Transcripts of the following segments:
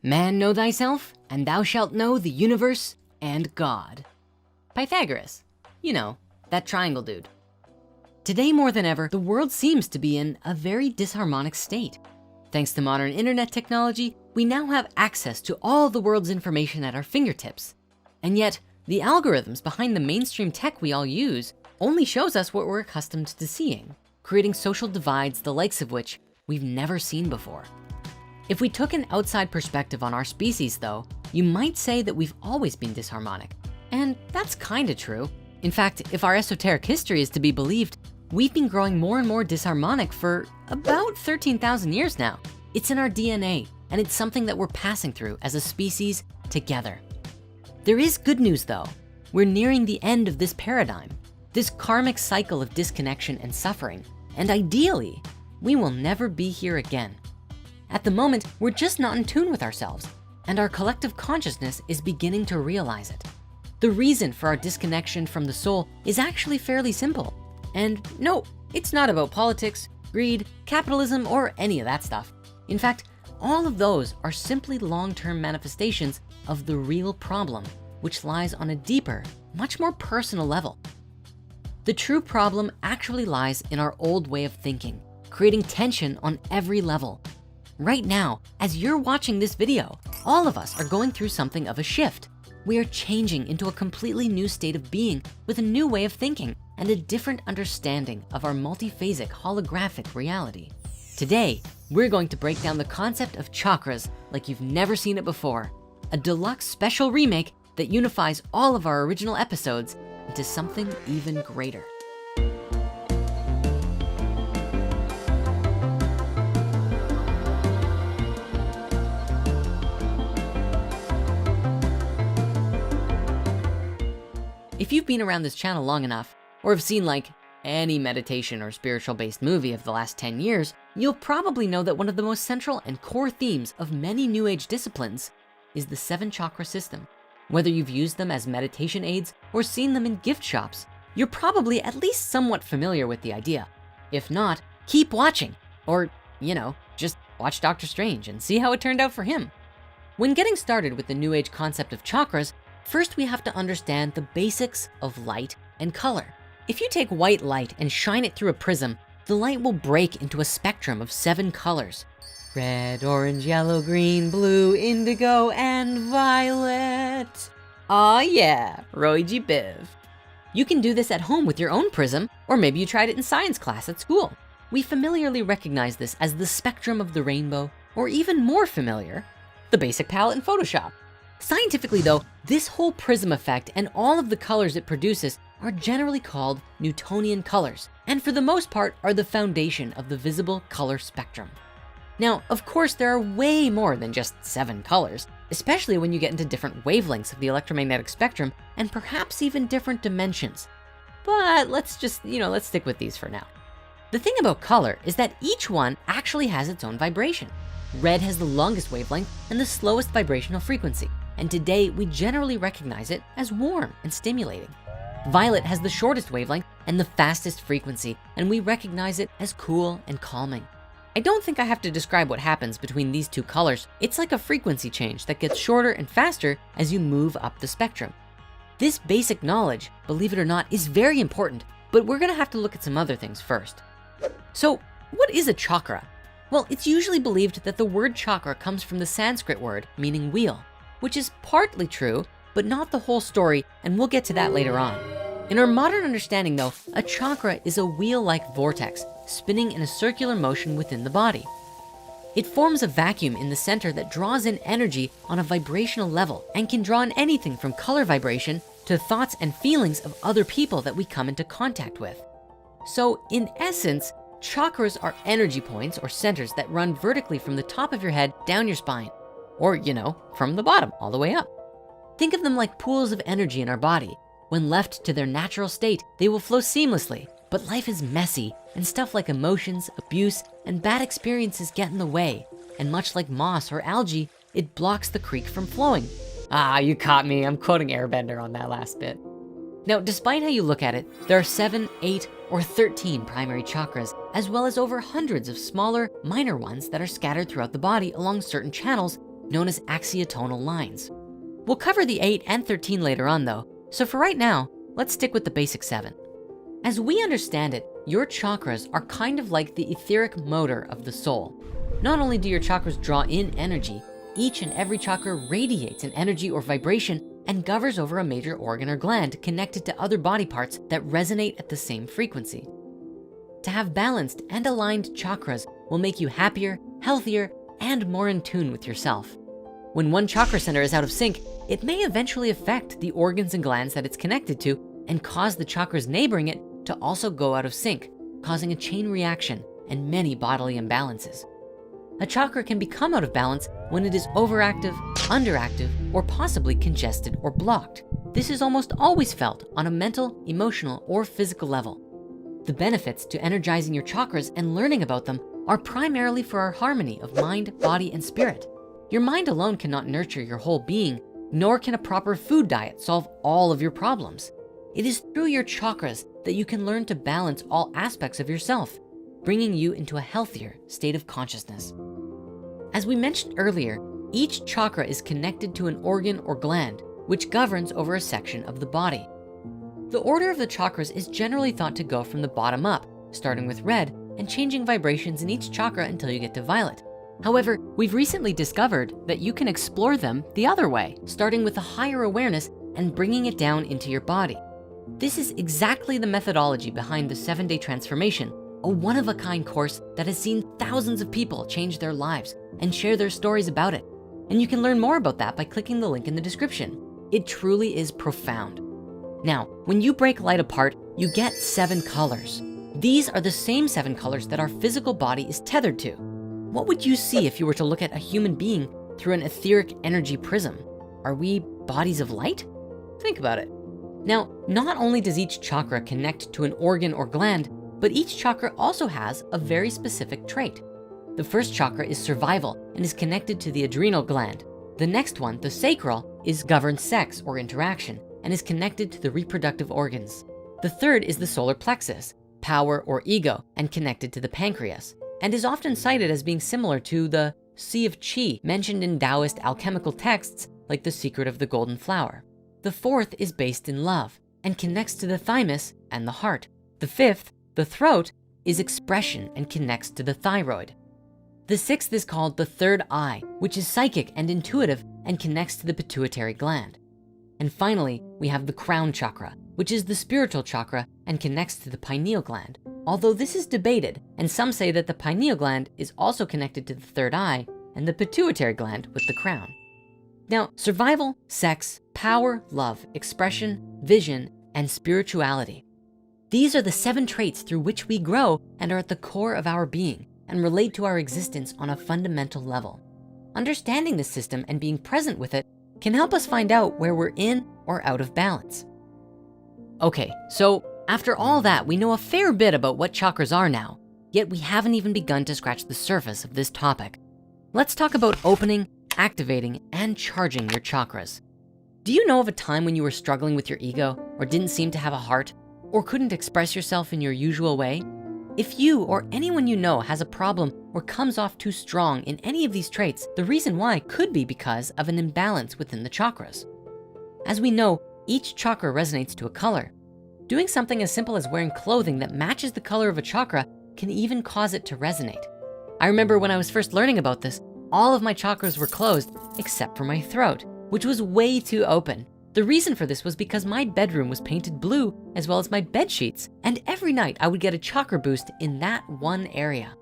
Man, know thyself, and thou shalt know the universe and God. Pythagoras, you know, that triangle dude. Today more than ever, the world seems to be in a very disharmonic state. Thanks to modern internet technology, we now have access to all the world's information at our fingertips. And yet, the algorithms behind the mainstream tech we all use only shows us what we're accustomed to seeing, creating social divides the likes of which we've never seen before. If we took an outside perspective on our species though, you might say that we've always been disharmonic. And that's kinda true. In fact, if our esoteric history is to be believed, we've been growing more and more disharmonic for about 13,000 years now. It's in our DNA, and it's something that we're passing through as a species together. There is good news though. We're nearing the end of this paradigm, this karmic cycle of disconnection and suffering, and ideally, we will never be here again. At the moment, we're just not in tune with ourselves, and our collective consciousness is beginning to realize it. The reason for our disconnection from the soul is actually fairly simple. And no, it's not about politics, greed, capitalism, or any of that stuff. In fact, all of those are simply long-term manifestations of the real problem, which lies on a deeper, much more personal level. The true problem actually lies in our old way of thinking, creating tension on every level. Right now, as you're watching this video, all of us are going through something of a shift. We are changing into a completely new state of being with a new way of thinking and a different understanding of our multiphasic holographic reality. Today, we're going to break down the concept of chakras like you've never seen it before, a deluxe special remake that unifies all of our original episodes into something even greater. If you've been around this channel long enough, or have seen like any meditation or spiritual based movie of the last 10 years, you'll probably know that one of the most central and core themes of many new age disciplines is the 7 chakra system. Whether you've used them as meditation aids or seen them in gift shops, you're probably at least somewhat familiar with the idea. If not, keep watching, or just watch Doctor Strange and see how it turned out for him. When getting started with the new age concept of chakras, first we have to understand the basics of light and color. If you take white light and shine it through a prism, the light will break into a spectrum of 7 colors. Red, orange, yellow, green, blue, indigo, and violet. Aw yeah, Roy G. Biv. You can do this at home with your own prism, or maybe you tried it in science class at school. We familiarly recognize this as the spectrum of the rainbow, or even more familiar, the basic palette in Photoshop. Scientifically though, this whole prism effect and all of the colors it produces are generally called Newtonian colors, and for the most part are the foundation of the visible color spectrum. Now, of course, there are way more than just 7 colors, especially when you get into different wavelengths of the electromagnetic spectrum and perhaps even different dimensions. But let's just, let's stick with these for now. The thing about color is that each one actually has its own vibration. Red has the longest wavelength and the slowest vibrational frequency, and today we generally recognize it as warm and stimulating. Violet has the shortest wavelength and the fastest frequency, and we recognize it as cool and calming. I don't think I have to describe what happens between these 2 colors. It's like a frequency change that gets shorter and faster as you move up the spectrum. This basic knowledge, believe it or not, is very important, but we're gonna have to look at some other things first. So what is a chakra? Well, it's usually believed that the word chakra comes from the Sanskrit word meaning wheel, which is partly true, but not the whole story, and we'll get to that later on. In our modern understanding though, a chakra is a wheel-like vortex spinning in a circular motion within the body. It forms a vacuum in the center that draws in energy on a vibrational level and can draw in anything from color vibration to thoughts and feelings of other people that we come into contact with. So in essence, chakras are energy points or centers that run vertically from the top of your head down your spine, or from the bottom all the way up. Think of them like pools of energy in our body. When left to their natural state, they will flow seamlessly, but life is messy and stuff like emotions, abuse, and bad experiences get in the way. And much like moss or algae, it blocks the creek from flowing. Ah, you caught me. I'm quoting Airbender on that last bit. Now, despite how you look at it, there are 7, 8, or 13 primary chakras, as well as over hundreds of smaller, minor ones that are scattered throughout the body along certain channels known as axiotonal lines. We'll cover the 8 and 13 later on though, so for right now, let's stick with the basic 7. As we understand it, your chakras are kind of like the etheric motor of the soul. Not only do your chakras draw in energy, each and every chakra radiates an energy or vibration and governs over a major organ or gland connected to other body parts that resonate at the same frequency. To have balanced and aligned chakras will make you happier, healthier, and more in tune with yourself. When one chakra center is out of sync, it may eventually affect the organs and glands that it's connected to and cause the chakras neighboring it to also go out of sync, causing a chain reaction and many bodily imbalances. A chakra can become out of balance when it is overactive, underactive, or possibly congested or blocked. This is almost always felt on a mental, emotional, or physical level. The benefits to energizing your chakras and learning about them are primarily for our harmony of mind, body, and spirit. Your mind alone cannot nurture your whole being, nor can a proper food diet solve all of your problems. It is through your chakras that you can learn to balance all aspects of yourself, bringing you into a healthier state of consciousness. As we mentioned earlier, each chakra is connected to an organ or gland, which governs over a section of the body. The order of the chakras is generally thought to go from the bottom up, starting with red and changing vibrations in each chakra until you get to violet. However, we've recently discovered that you can explore them the other way, starting with a higher awareness and bringing it down into your body. This is exactly the methodology behind the 7-day transformation, a one-of-a-kind course that has seen thousands of people change their lives and share their stories about it. And you can learn more about that by clicking the link in the description. It truly is profound. Now, when you break light apart, you get 7 colors. These are the same 7 colors that our physical body is tethered to. What would you see if you were to look at a human being through an etheric energy prism? Are we bodies of light? Think about it. Now, not only does each chakra connect to an organ or gland, but each chakra also has a very specific trait. The first chakra is survival and is connected to the adrenal gland. The next one, the sacral, governs sex or interaction and is connected to the reproductive organs. The third is the solar plexus, power or ego, and connected to the pancreas, and is often cited as being similar to the Sea of Qi mentioned in Taoist alchemical texts like The Secret of the Golden Flower. The fourth is based in love and connects to the thymus and the heart. The fifth, the throat, is expression and connects to the thyroid. The sixth is called the third eye, which is psychic and intuitive and connects to the pituitary gland. And finally, we have the crown chakra, which is the spiritual chakra and connects to the pineal gland. Although this is debated, and some say that the pineal gland is also connected to the third eye and the pituitary gland with the crown. Now, survival, sex, power, love, expression, vision, and spirituality. These are the 7 traits through which we grow and are at the core of our being and relate to our existence on a fundamental level. Understanding this system and being present with it can help us find out where we're in or out of balance. Okay, so after all that, we know a fair bit about what chakras are now, yet we haven't even begun to scratch the surface of this topic. Let's talk about opening, activating, and charging your chakras. Do you know of a time when you were struggling with your ego or didn't seem to have a heart or couldn't express yourself in your usual way? If you or anyone you know has a problem or comes off too strong in any of these traits, the reason why could be because of an imbalance within the chakras. As we know, each chakra resonates to a color. Doing something as simple as wearing clothing that matches the color of a chakra can even cause it to resonate. I remember when I was first learning about this, all of my chakras were closed except for my throat, which was way too open. The reason for this was because my bedroom was painted blue as well as my bed sheets, and every night I would get a chakra boost in that one area.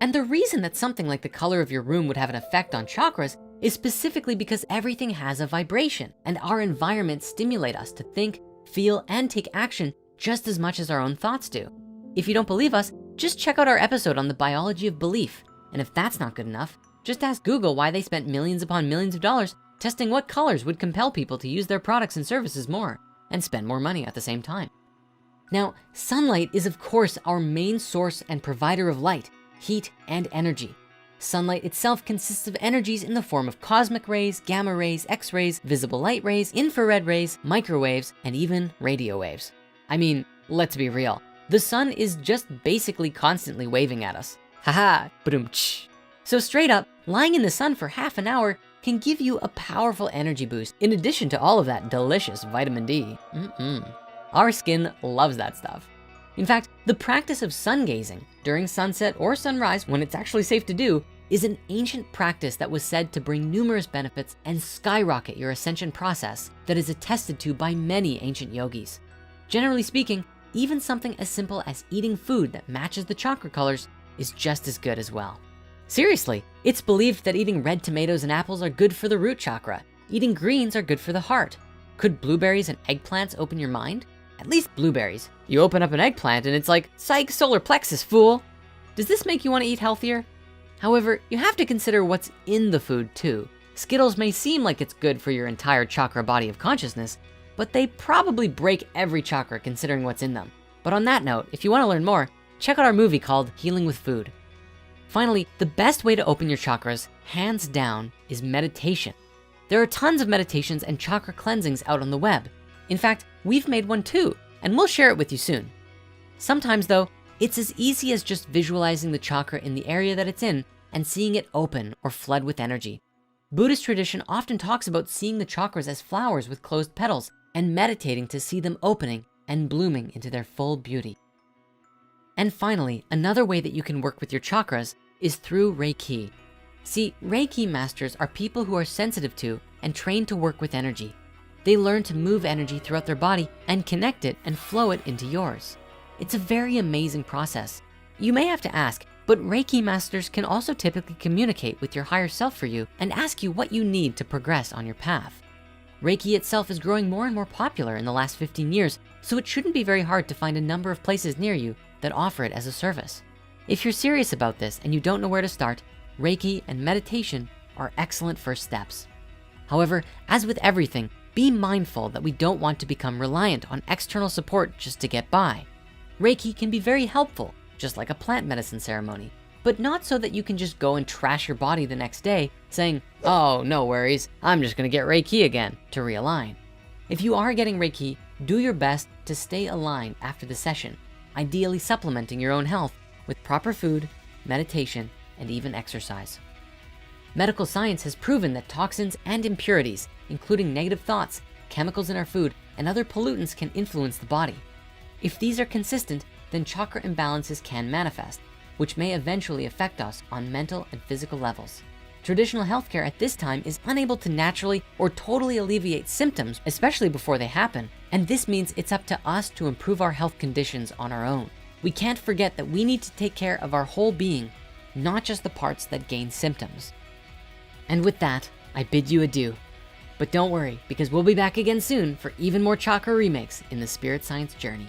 And the reason that something like the color of your room would have an effect on chakras is specifically because everything has a vibration and our environment stimulate us to think, feel, and take action just as much as our own thoughts do. If you don't believe us, just check out our episode on the biology of belief. And if that's not good enough, just ask Google why they spent millions upon millions of dollars testing what colors would compel people to use their products and services more and spend more money at the same time. Now, sunlight is of course our main source and provider of light, heat, and energy. Sunlight itself consists of energies in the form of cosmic rays, gamma rays, X-rays, visible light rays, infrared rays, microwaves, and even radio waves. I mean, let's be real. The sun is just basically constantly waving at us. Haha, boom. So straight up, lying in the sun for half an hour can give you a powerful energy boost in addition to all of that delicious vitamin D. Our skin loves that stuff. In fact, the practice of sun gazing during sunset or sunrise, when it's actually safe to do, is an ancient practice that was said to bring numerous benefits and skyrocket your ascension process that is attested to by many ancient yogis. Generally speaking, even something as simple as eating food that matches the chakra colors is just as good as well. Seriously, it's believed that eating red tomatoes and apples are good for the root chakra. Eating greens are good for the heart. Could blueberries and eggplants open your mind? At least blueberries. You open up an eggplant and it's like, psych, solar plexus, fool. Does this make you wanna eat healthier? However, you have to consider what's in the food too. Skittles may seem like it's good for your entire chakra body of consciousness, but they probably break every chakra considering what's in them. But on that note, if you wanna learn more, check out our movie called Healing with Food. Finally, the best way to open your chakras, hands down, is meditation. There are tons of meditations and chakra cleansings out on the web. In fact, we've made one too, and we'll share it with you soon. Sometimes though, it's as easy as just visualizing the chakra in the area that it's in and seeing it open or flood with energy. Buddhist tradition often talks about seeing the chakras as flowers with closed petals and meditating to see them opening and blooming into their full beauty. And finally, another way that you can work with your chakras is through Reiki. See, Reiki masters are people who are sensitive to and trained to work with energy. They learn to move energy throughout their body and connect it and flow it into yours. It's a very amazing process. You may have to ask, but Reiki masters can also typically communicate with your higher self for you and ask you what you need to progress on your path. Reiki itself is growing more and more popular in the last 15 years, so it shouldn't be very hard to find a number of places near you that offer it as a service. If you're serious about this and you don't know where to start, Reiki and meditation are excellent first steps. However, as with everything, be mindful that we don't want to become reliant on external support just to get by. Reiki can be very helpful, just like a plant medicine ceremony, but not so that you can just go and trash your body the next day saying, oh, no worries, I'm just gonna get Reiki again to realign. If you are getting Reiki, do your best to stay aligned after the session, ideally supplementing your own health with proper food, meditation, and even exercise. Medical science has proven that toxins and impurities, including negative thoughts, chemicals in our food, and other pollutants can influence the body. If these are consistent, then chakra imbalances can manifest, which may eventually affect us on mental and physical levels. Traditional healthcare at this time is unable to naturally or totally alleviate symptoms, especially before they happen. And this means it's up to us to improve our health conditions on our own. We can't forget that we need to take care of our whole being, not just the parts that gain symptoms. And with that, I bid you adieu. But don't worry, because we'll be back again soon for even more chakra remakes in the Spirit Science journey.